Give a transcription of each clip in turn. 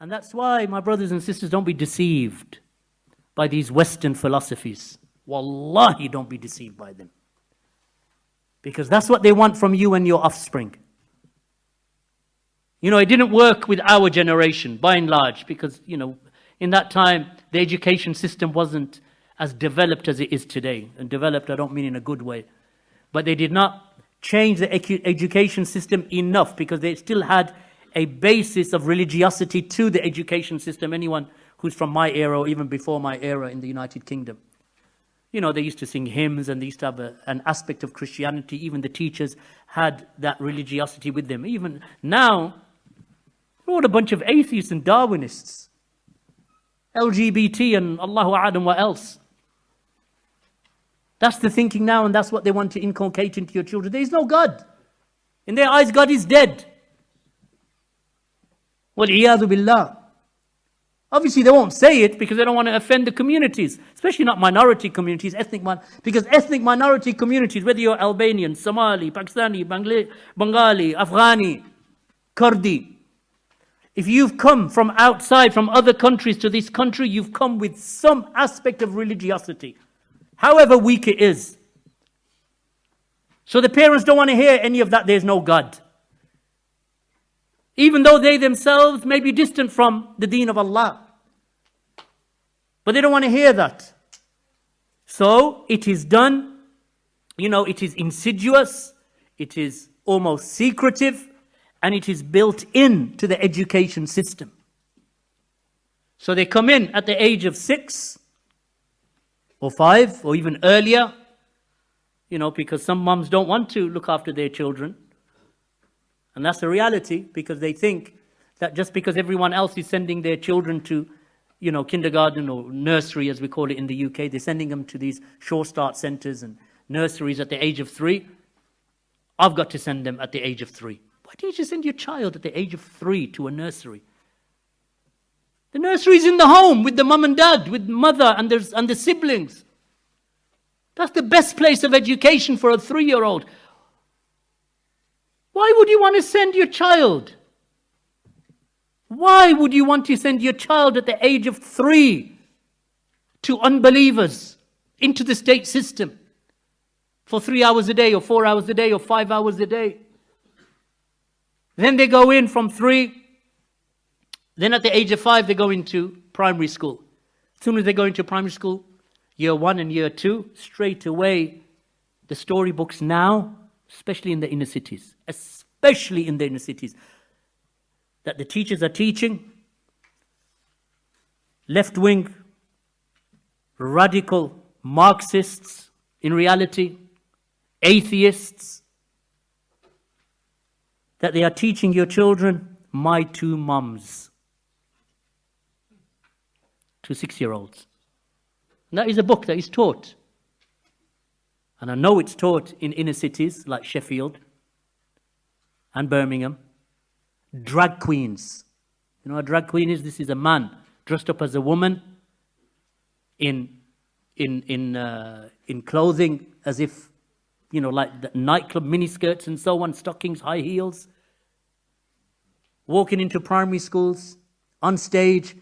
And that's why, my brothers and sisters, don't be deceived by these Western philosophies. Wallahi, don't be deceived by them. Because that's what they want from you and your offspring. You know, it didn't work with our generation, by and large, because, you know, in that time, the education system wasn't as developed as it is today. And developed, I don't mean in a good way. But they did not change the education system enough, because they still had a basis of religiosity to the education system. Anyone who's from my era or even before my era in the United Kingdom. You know, they used to sing hymns and they used to have an aspect of Christianity. Even the teachers had that religiosity with them. Even now, we're all a bunch of atheists and Darwinists. LGBT and Allahu A'lam what else. That's the thinking now, and that's what they want to inculcate into your children. There is no God. In their eyes, God is dead. Wal-iyadhu billah. Obviously, they won't say it because they don't want to offend the communities, especially not minority communities, because ethnic minority communities, whether you're Albanian, Somali, Pakistani, Bengali, Afghani, Kurdi, if you've come from outside, from other countries to this country, you've come with some aspect of religiosity, however weak it is. So the parents don't want to hear any of that, there's no God. Even though they themselves may be distant from the deen of Allah. But they don't want to hear that. So it is done, you know, it is insidious, it is almost secretive, and it is built into the education system. So they come in at the age of 6 or 5 or even earlier, you know, because some mums don't want to look after their children. And that's the reality, because they think that just because everyone else is sending their children to, you know, kindergarten or nursery, as we call it in the UK, they're sending them to these Sure Start centres and nurseries at the age of 3. I've got to send them at the age of 3. Why don't you send your child at the age of 3 to a nursery? The nursery is in the home with the mum and dad, with mother and the siblings. That's the best place of education for a 3-year-old. Why would you want to send your child? Why would you want to send your child at the age of 3 to unbelievers, into the state system, for 3 hours a day or 4 hours a day or 5 hours a day? Then they go in from 3. Then at the age of 5, they go into primary school. As soon as they go into primary school, year 1 and year 2, straight away, the storybooks now, especially in the inner cities, that the teachers are teaching left-wing, radical Marxists, in reality, atheists, that they are teaching your children, my 2 mums, to 6-year-olds. And that is a book that is taught. And I know it's taught in inner cities like Sheffield and Birmingham. Drag queens. You know what a drag queen is? This is a man dressed up as a woman in clothing as if, you know, like the nightclub miniskirts and so on, stockings, high heels, walking into primary schools, on stage,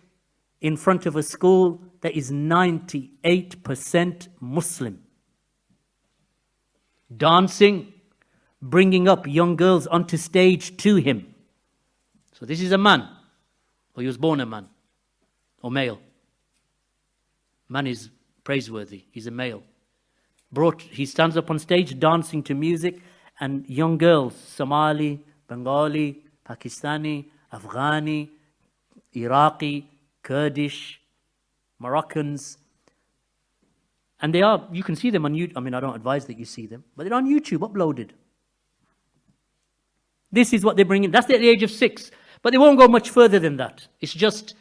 in front of a school that is 98% Muslim. Dancing, bringing up young girls onto stage to him. So this is a man, or he was born a man, or male. Man is praiseworthy, he's a male. He stands up on stage dancing to music, and young girls, Somali, Bengali, Pakistani, Afghani, Iraqi, Kurdish, Moroccans, and they are, you can see them on YouTube. I mean, I don't advise that you see them, but they're on YouTube, uploaded. This is what they bring in. That's at the age of 6. But they won't go much further than that. It's just,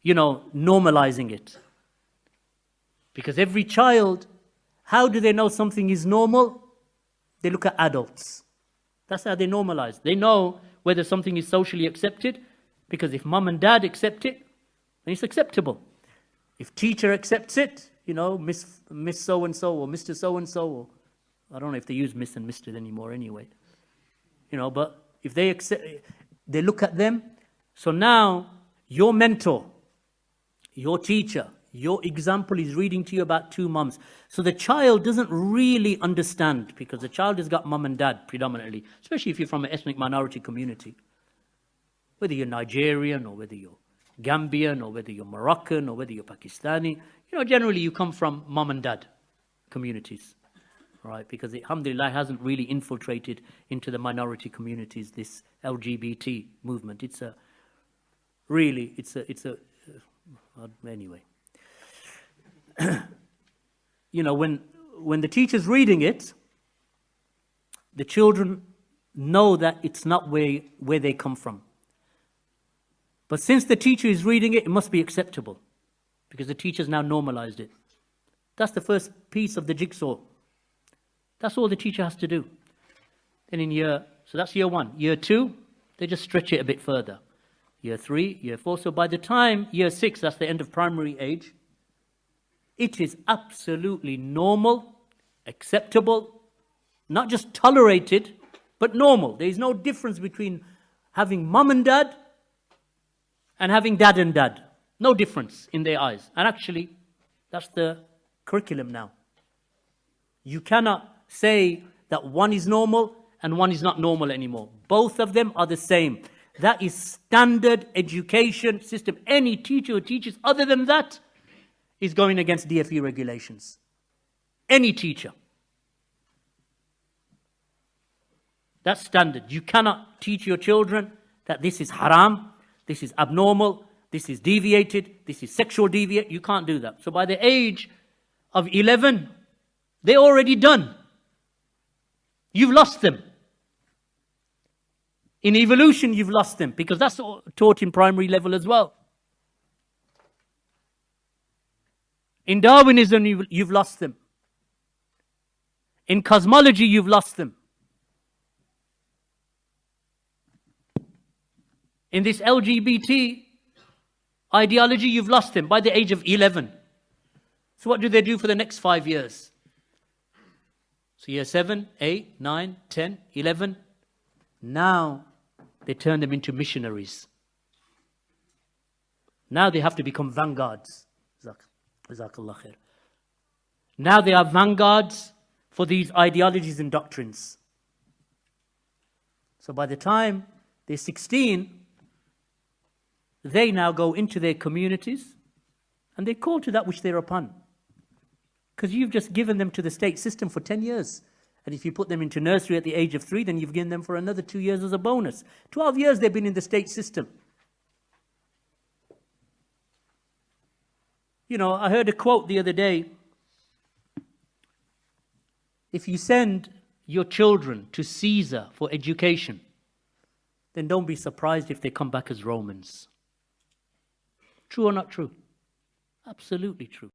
you know, normalizing it. Because every child, how do they know something is normal? They look at adults. That's how they normalize. They know whether something is socially accepted, because if mum and dad accept it, then it's acceptable. If teacher accepts it, you know, Miss so-and-so or Mr. so-and-so, or I don't know if they use Miss and Mr. anymore anyway. You know, but if they accept, they look at them. So now Your mentor, your teacher, your example is reading to you about two mums. So the child doesn't really understand, because the child has got mum and dad predominantly, especially if you're from an ethnic minority community. Whether you're Nigerian or whether you're Gambian or whether you're Moroccan or whether you're Pakistani, generally you come from mum and dad communities, right? Because it, alhamdulillah, hasn't really infiltrated into the minority communities, this LGBT movement. Anyway. When the teacher's reading it, the children know that it's not where they come from. But since the teacher is reading it, it must be acceptable, because the teacher's now normalized it. That's the first piece of the jigsaw. That's all the teacher has to do. Then so that's year 1. Year 2, they just stretch it a bit further. Year 3, year 4. So by the time year 6, that's the end of primary age, it is absolutely normal, acceptable, not just tolerated, but normal. There is no difference between having mum and dad and having dad and dad. No difference in their eyes. And actually, that's the curriculum now. You cannot say that one is normal and one is not normal anymore. Both of them are the same. That is standard education system. Any teacher who teaches other than that is going against DFE regulations. Any teacher. That's standard. You cannot teach your children that this is haram, this is abnormal, this is deviated, this is sexual deviate. You can't do that. So by the age of 11, they're already done. You've lost them. In evolution, you've lost them, because that's taught in primary level as well. In Darwinism, you've lost them. In cosmology, you've lost them. In this LGBT ideology, you've lost them by the age of 11. So what do they do for the next 5 years? So year 7, 8, 9, 10, 11. Now they turn them into missionaries. Now they have to become vanguards. Jazakallah khair. Now they are vanguards for these ideologies and doctrines. So by the time they're 16, they now go into their communities and they call to that which they're upon. Because you've just given them to the state system for 10 years. And if you put them into nursery at the age of 3, then you've given them for another 2 years as a bonus. 12 years they've been in the state system. I heard a quote the other day. If you send your children to Caesar for education, then don't be surprised if they come back as Romans. True or not true? Absolutely true.